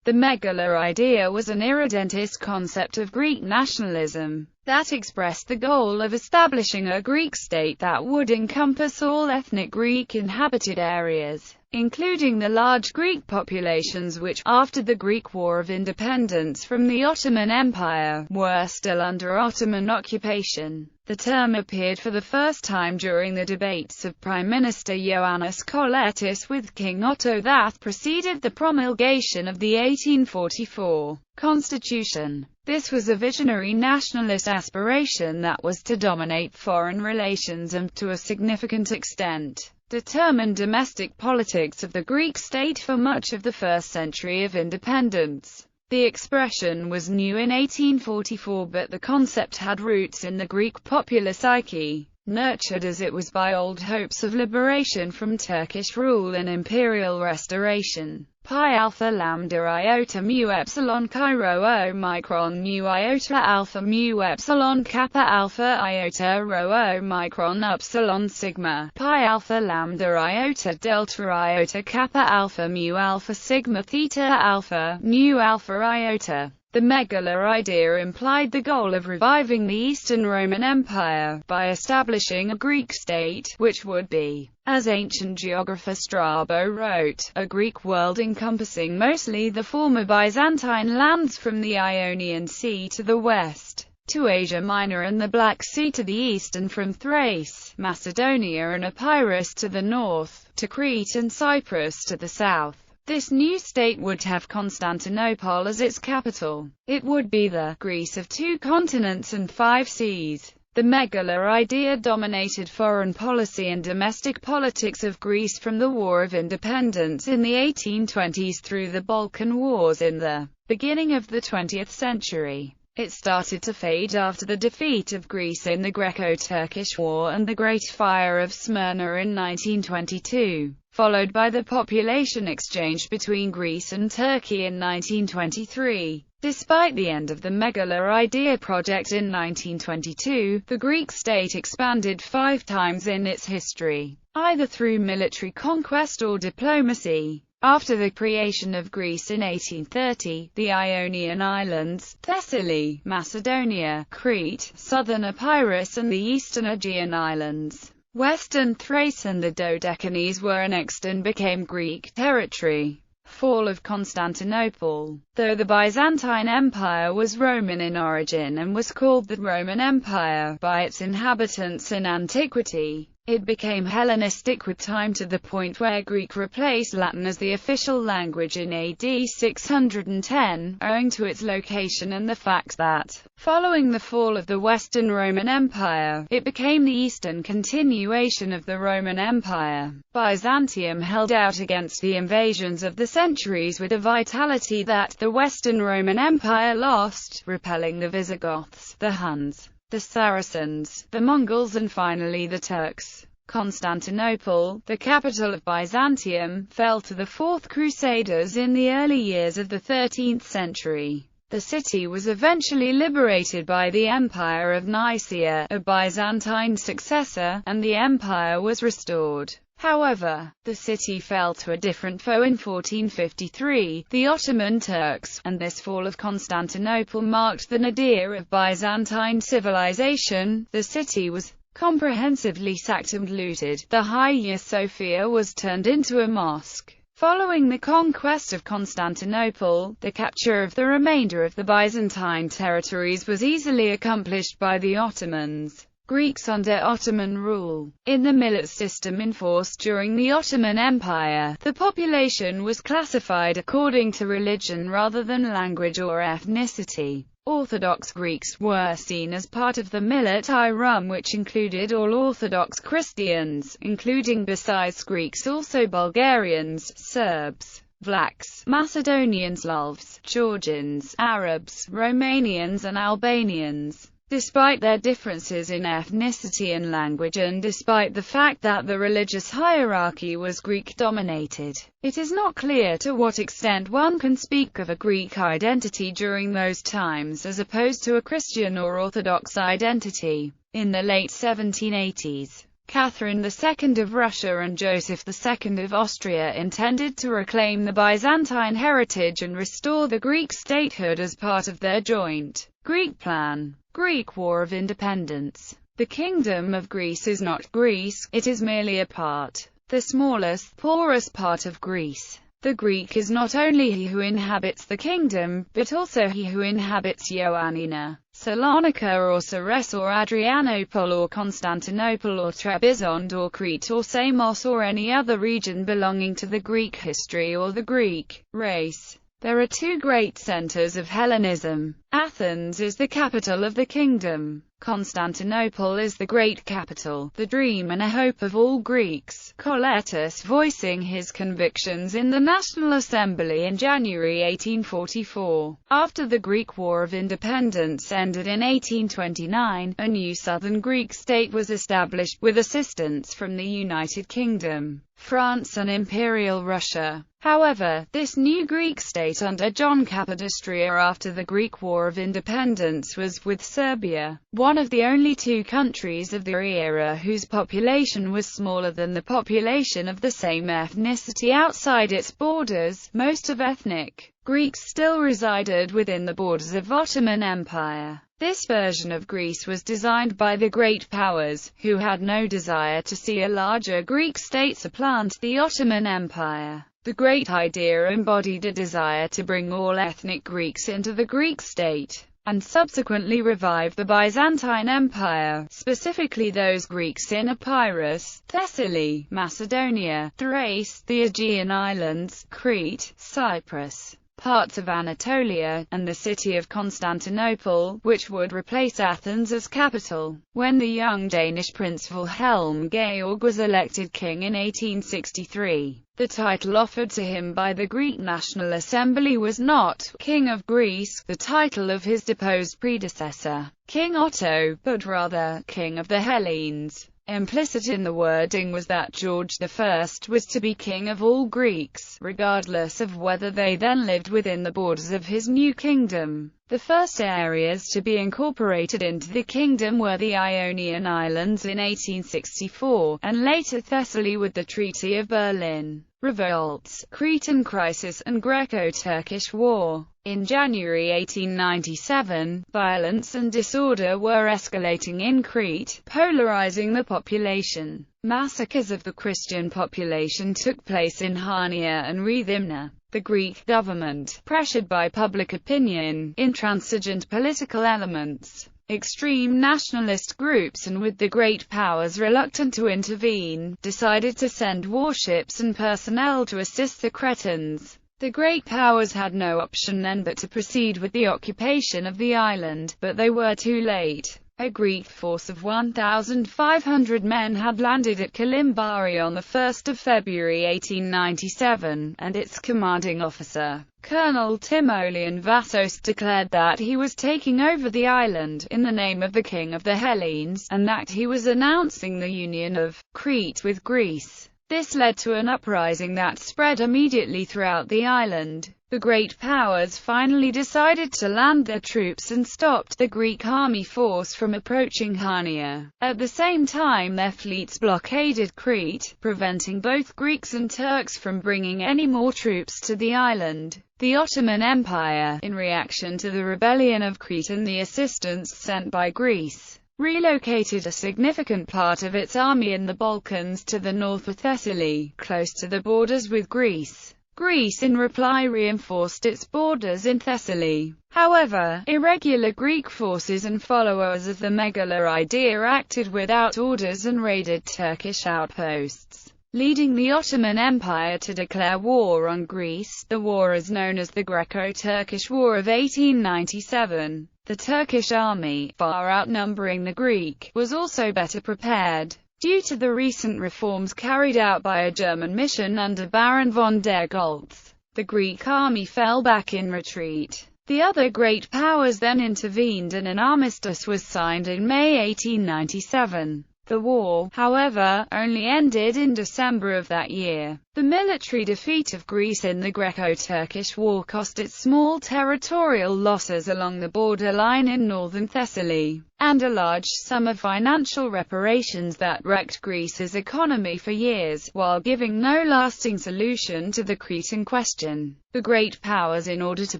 The Megali Idea was an irredentist concept of Greek nationalism that expressed the goal of establishing a Greek state that would encompass all ethnic Greek-inhabited areas, including the large Greek populations which, after the Greek War of Independence from the Ottoman Empire, were still under Ottoman occupation. The term appeared for the first time during the debates of Prime Minister Ioannis Koletis with King Otto that preceded the promulgation of the 1844 Constitution. This was a visionary nationalist aspiration that was to dominate foreign relations and, to a significant extent, determine domestic politics of the Greek state for much of the first century of independence. The expression was new in 1844, but the concept had roots in the Greek popular psyche, nurtured as it was by old hopes of liberation from Turkish rule and imperial restoration. Pi alpha lambda iota mu epsilon chi rho omicron mu iota alpha mu epsilon kappa alpha iota rho omicron epsilon sigma pi alpha lambda iota delta iota kappa alpha mu alpha sigma theta alpha mu alpha iota. The Megali Idea implied the goal of reviving the Eastern Roman Empire, by establishing a Greek state, which would be, as ancient geographer Strabo wrote, a Greek world encompassing mostly the former Byzantine lands from the Ionian Sea to the west, to Asia Minor and the Black Sea to the east, and from Thrace, Macedonia and Epirus to the north, to Crete and Cyprus to the south. This new state would have Constantinople as its capital. It would be the Greece of 2 continents and 5 seas. The Megali Idea dominated foreign policy and domestic politics of Greece from the War of Independence in the 1820s through the Balkan Wars in the beginning of the 20th century. It started to fade after the defeat of Greece in the Greco-Turkish War and the Great Fire of Smyrna in 1922, followed by the population exchange between Greece and Turkey in 1923. Despite the end of the Megali Idea project in 1922, the Greek state expanded 5 times in its history, either through military conquest or diplomacy. After the creation of Greece in 1830, the Ionian Islands, Thessaly, Macedonia, Crete, southern Epirus and the eastern Aegean Islands, western Thrace and the Dodecanese were annexed and became Greek territory. Fall of Constantinople. Though the Byzantine Empire was Roman in origin and was called the Roman Empire by its inhabitants in antiquity, it became Hellenistic with time, to the point where Greek replaced Latin as the official language in AD 610, owing to its location and the fact that, following the fall of the Western Roman Empire, it became the eastern continuation of the Roman Empire. Byzantium held out against the invasions of the centuries with a vitality that the Western Roman Empire lost, repelling the Visigoths, the Huns, the Saracens, the Mongols and finally the Turks. Constantinople, the capital of Byzantium, fell to the Fourth Crusaders in the early years of the 13th century. The city was eventually liberated by the Empire of Nicaea, a Byzantine successor, and the empire was restored. However, the city fell to a different foe in 1453, the Ottoman Turks, and this fall of Constantinople marked the nadir of Byzantine civilization. The city was comprehensively sacked and looted. The Hagia Sophia was turned into a mosque. Following the conquest of Constantinople, the capture of the remainder of the Byzantine territories was easily accomplished by the Ottomans. Greeks under Ottoman rule. In the millet system enforced during the Ottoman Empire, the population was classified according to religion rather than language or ethnicity. Orthodox Greeks were seen as part of the millet Irum, which included all Orthodox Christians, including besides Greeks also Bulgarians, Serbs, Vlachs, Macedonian Slavs, Georgians, Arabs, Romanians and Albanians. Despite their differences in ethnicity and language, and despite the fact that the religious hierarchy was Greek-dominated, it is not clear to what extent one can speak of a Greek identity during those times as opposed to a Christian or Orthodox identity. In the late 1780s, Catherine II of Russia and Joseph II of Austria intended to reclaim the Byzantine heritage and restore the Greek statehood as part of their joint Greek plan. Greek War of Independence. The Kingdom of Greece is not Greece, it is merely a part, the smallest, poorest part of Greece. The Greek is not only he who inhabits the kingdom, but also he who inhabits Ioannina, Salonika or Sarres or Adrianople or Constantinople or Trebizond or Crete or Samos or any other region belonging to the Greek history or the Greek race. There are two great centers of Hellenism. Athens is the capital of the kingdom. Constantinople is the great capital, the dream and a hope of all Greeks. Coletus voicing his convictions in the National Assembly in January 1844. After the Greek War of Independence ended in 1829, a new southern Greek state was established, with assistance from the United Kingdom, France and Imperial Russia. However, this new Greek state under John Capodistria after the Greek War of Independence was, with Serbia, one of the only two countries of the era whose population was smaller than the population of the same ethnicity outside its borders. Most of ethnic Greeks still resided within the borders of Ottoman Empire. This version of Greece was designed by the great powers, who had no desire to see a larger Greek state supplant the Ottoman Empire. The Great Idea embodied a desire to bring all ethnic Greeks into the Greek state, and subsequently revive the Byzantine Empire, specifically those Greeks in Epirus, Thessaly, Macedonia, Thrace, the Aegean Islands, Crete, Cyprus, parts of Anatolia, and the city of Constantinople, which would replace Athens as capital. When the young Danish prince Wilhelm Georg was elected king in 1863, the title offered to him by the Greek National Assembly was not King of Greece, the title of his deposed predecessor, King Otto, but rather King of the Hellenes. Implicit in the wording was that George I was to be king of all Greeks, regardless of whether they then lived within the borders of his new kingdom. The first areas to be incorporated into the kingdom were the Ionian Islands in 1864, and later Thessaly with the Treaty of Berlin. Revolts, Cretan crisis and Greco-Turkish War. In January 1897, violence and disorder were escalating in Crete, polarizing the population. Massacres of the Christian population took place in Hania and Rethymna. The Greek government, pressured by public opinion, intransigent political elements, extreme nationalist groups and with the great powers reluctant to intervene, decided to send warships and personnel to assist the Cretans. The great powers had no option then but to proceed with the occupation of the island, but they were too late. A Greek force of 1,500 men had landed at Kalimbari on 1 February 1897, and its commanding officer, Colonel Timoleon Vassos, declared that he was taking over the island in the name of the King of the Hellenes, and that he was announcing the union of Crete with Greece. This led to an uprising that spread immediately throughout the island. The great powers finally decided to land their troops and stopped the Greek army force from approaching Hania. At the same time, their fleets blockaded Crete, preventing both Greeks and Turks from bringing any more troops to the island. The Ottoman Empire, in reaction to the rebellion of Crete and the assistance sent by Greece, relocated a significant part of its army in the Balkans to the north of Thessaly, close to the borders with Greece. Greece in reply reinforced its borders in Thessaly. However, irregular Greek forces and followers of the Megali Idea acted without orders and raided Turkish outposts, leading the Ottoman Empire to declare war on Greece. The war is known as the Greco-Turkish War of 1897. The Turkish army, far outnumbering the Greek, was also better prepared. Due to the recent reforms carried out by a German mission under Baron von der Goltz, the Greek army fell back in retreat. The other great powers then intervened and an armistice was signed in May 1897. The war, however, only ended in December of that year. The military defeat of Greece in the Greco-Turkish War cost it small territorial losses along the borderline in northern Thessaly, and a large sum of financial reparations that wrecked Greece's economy for years, while giving no lasting solution to the Cretan question. The great powers, in order to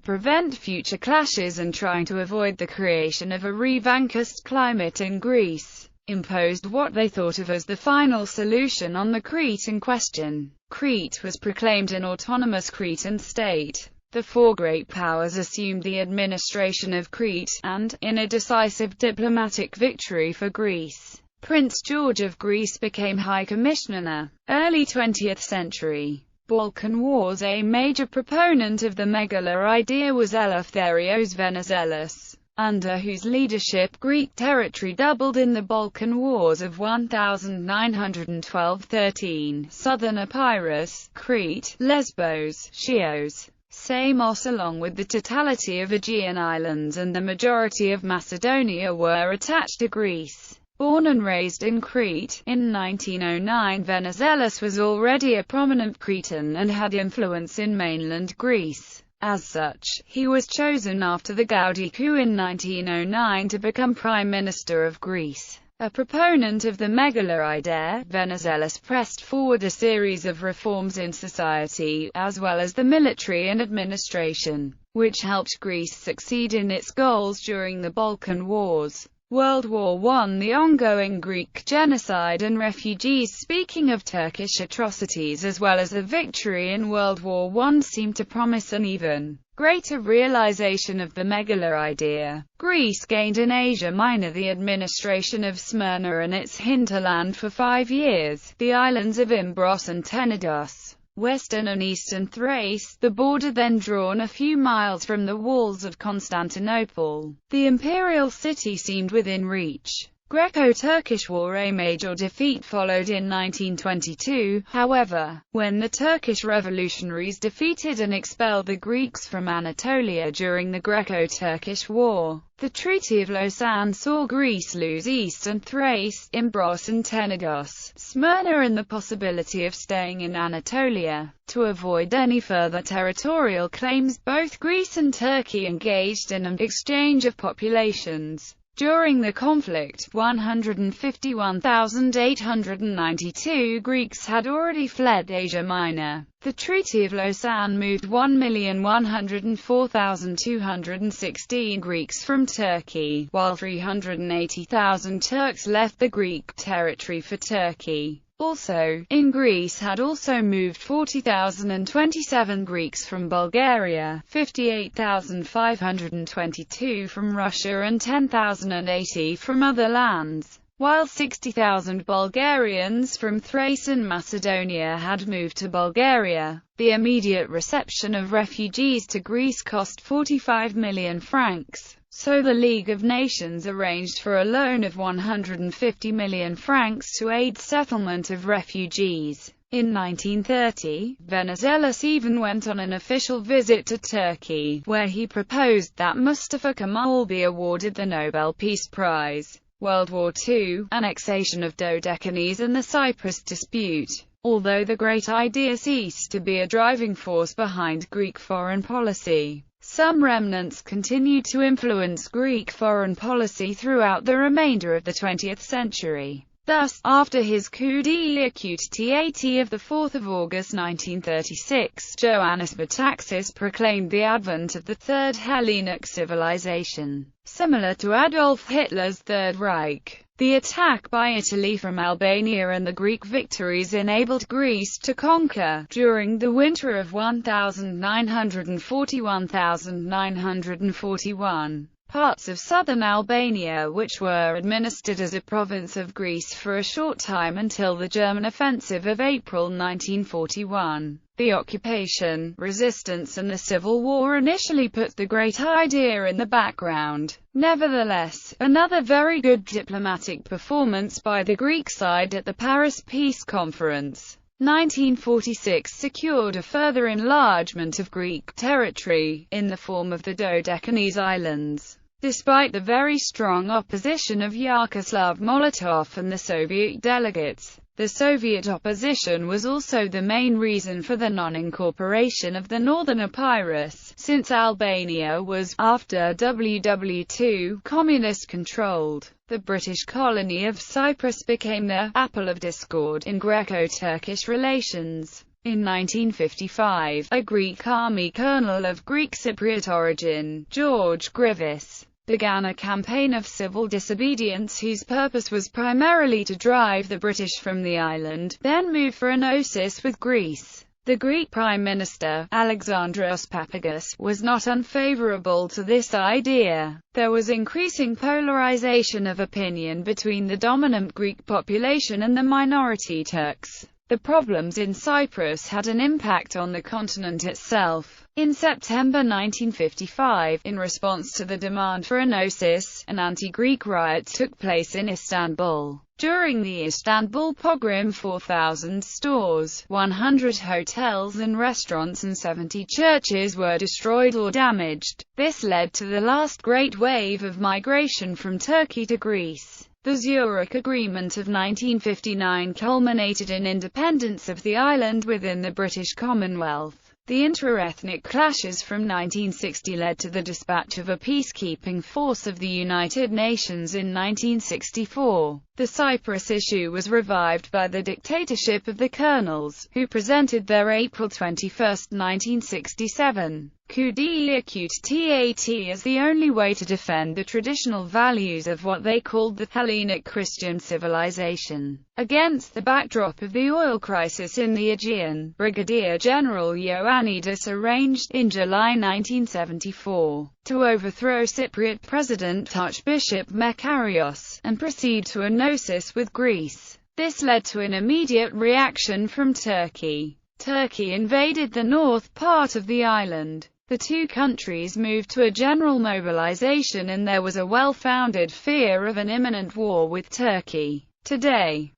prevent future clashes and trying to avoid the creation of a revanchist climate in Greece, imposed what they thought of as the final solution on the Cretan question. Crete was proclaimed an autonomous Cretan state. The four great powers assumed the administration of Crete, and, in a decisive diplomatic victory for Greece, Prince George of Greece became High Commissioner. Early 20th century Balkan Wars. A major proponent of the Megali Idea was Eleftherios Venizelos, under whose leadership Greek territory doubled in the Balkan Wars of 1912–13. Southern Epirus, Crete, Lesbos, Chios, Samos along with the totality of Aegean islands and the majority of Macedonia were attached to Greece. Born and raised in Crete, in 1909 Venizelos was already a prominent Cretan and had influence in mainland Greece. As such, he was chosen after the Gaudi coup in 1909 to become Prime Minister of Greece. A proponent of the Megali Idea, Venizelos pressed forward a series of reforms in society, as well as the military and administration, which helped Greece succeed in its goals during the Balkan Wars. World War I. The ongoing Greek genocide and refugees. Speaking of Turkish atrocities as well as the victory in World War I seemed to promise an even greater realization of the Megali Idea. Greece gained in Asia Minor the administration of Smyrna and its hinterland for 5 years, the islands of Imbros and Tenedos, western and eastern Thrace, the border then drawn a few miles from the walls of Constantinople. The imperial city seemed within reach. Greco-Turkish War. A major defeat followed in 1922, however, when the Turkish revolutionaries defeated and expelled the Greeks from Anatolia during the Greco-Turkish War. The Treaty of Lausanne saw Greece lose eastern Thrace, Imbros and Tenedos, Smyrna and the possibility of staying in Anatolia. To avoid any further territorial claims, both Greece and Turkey engaged in an exchange of populations. During the conflict, 151,892 Greeks had already fled Asia Minor. The Treaty of Lausanne moved 1,104,216 Greeks from Turkey, while 380,000 Turks left the Greek territory for Turkey. Also, in Greece had also moved 40,027 Greeks from Bulgaria, 58,522 from Russia and 10,080 from other lands, while 60,000 Bulgarians from Thrace and Macedonia had moved to Bulgaria. The immediate reception of refugees to Greece cost 45 million francs. So the League of Nations arranged for a loan of 150 million francs to aid settlement of refugees. In 1930, Venizelos even went on an official visit to Turkey, where he proposed that Mustafa Kemal be awarded the Nobel Peace Prize. World War II, annexation of Dodecanese and the Cyprus dispute. Although the Great Idea ceased to be a driving force behind Greek foreign policy, some remnants continued to influence Greek foreign policy throughout the remainder of the 20th century. Thus, after his coup d'état of 4 August 1936, Ioannis Metaxas proclaimed the advent of the Third Hellenic Civilization. Similar to Adolf Hitler's Third Reich, the attack by Italy from Albania and the Greek victories enabled Greece to conquer, during the winter of 1940–1941, parts of southern Albania which were administered as a province of Greece for a short time until the German offensive of April 1941. The occupation, resistance and the civil war initially put the Great Idea in the background. Nevertheless, another very good diplomatic performance by the Greek side at the Paris Peace Conference, 1946 secured a further enlargement of Greek territory, in the form of the Dodecanese Islands. Despite the very strong opposition of Yaroslav Molotov and the Soviet delegates, the Soviet opposition was also the main reason for the non-incorporation of the northern Epirus, since Albania was, after WW2, communist-controlled. The British colony of Cyprus became the apple of discord in Greco-Turkish relations. In 1955, a Greek army colonel of Greek Cypriot origin, George Grievous, began a campaign of civil disobedience whose purpose was primarily to drive the British from the island, then move for an OSIS with Greece. The Greek Prime Minister, Alexandros Papagis, was not unfavorable to this idea. There was increasing polarization of opinion between the dominant Greek population and the minority Turks. The problems in Cyprus had an impact on the continent itself. In September 1955, in response to the demand for an OSIS, an anti-Greek riot took place in Istanbul. During the Istanbul pogrom, 4,000 stores, 100 hotels and restaurants and 70 churches were destroyed or damaged. This led to the last great wave of migration from Turkey to Greece. The Zurich Agreement of 1959 culminated in independence of the island within the British Commonwealth. The inter-ethnic clashes from 1960 led to the dispatch of a peacekeeping force of the United Nations in 1964. The Cyprus issue was revived by the dictatorship of the colonels, who presented their April 21, 1967, coup d'état as the only way to defend the traditional values of what they called the Hellenic Christian civilization. Against the backdrop of the oil crisis in the Aegean, Brigadier General Ioannidis arranged, in July 1974, to overthrow Cypriot President Archbishop Makarios, and proceed to a OSIS with Greece. This led to an immediate reaction from Turkey. Turkey invaded the north part of the island. The two countries moved to a general mobilization and there was a well-founded fear of an imminent war with Turkey. Today,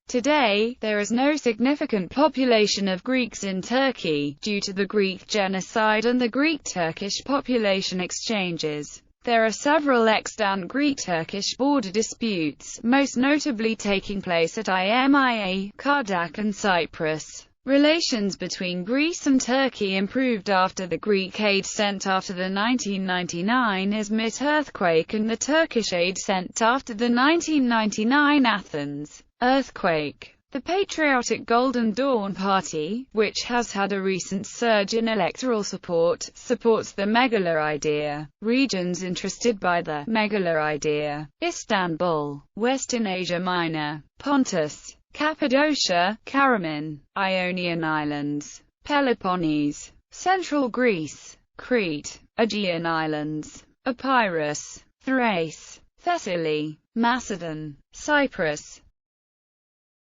there is no significant population of Greeks in Turkey, due to the Greek genocide and the Greek-Turkish population exchanges. There are several extant Greek-Turkish border disputes, most notably taking place at IMIA, Kardak and Cyprus. Relations between Greece and Turkey improved after the Greek aid sent after the 1999 Izmit earthquake and the Turkish aid sent after the 1999 Athens earthquake. The patriotic Golden Dawn Party, which has had a recent surge in electoral support, supports the Megali Idea. Regions interested by the Megali Idea: Istanbul, Western Asia Minor, Pontus, Cappadocia, Karaman, Ionian Islands, Peloponnese, Central Greece, Crete, Aegean Islands, Epirus, Thrace, Thessaly, Macedon, Cyprus,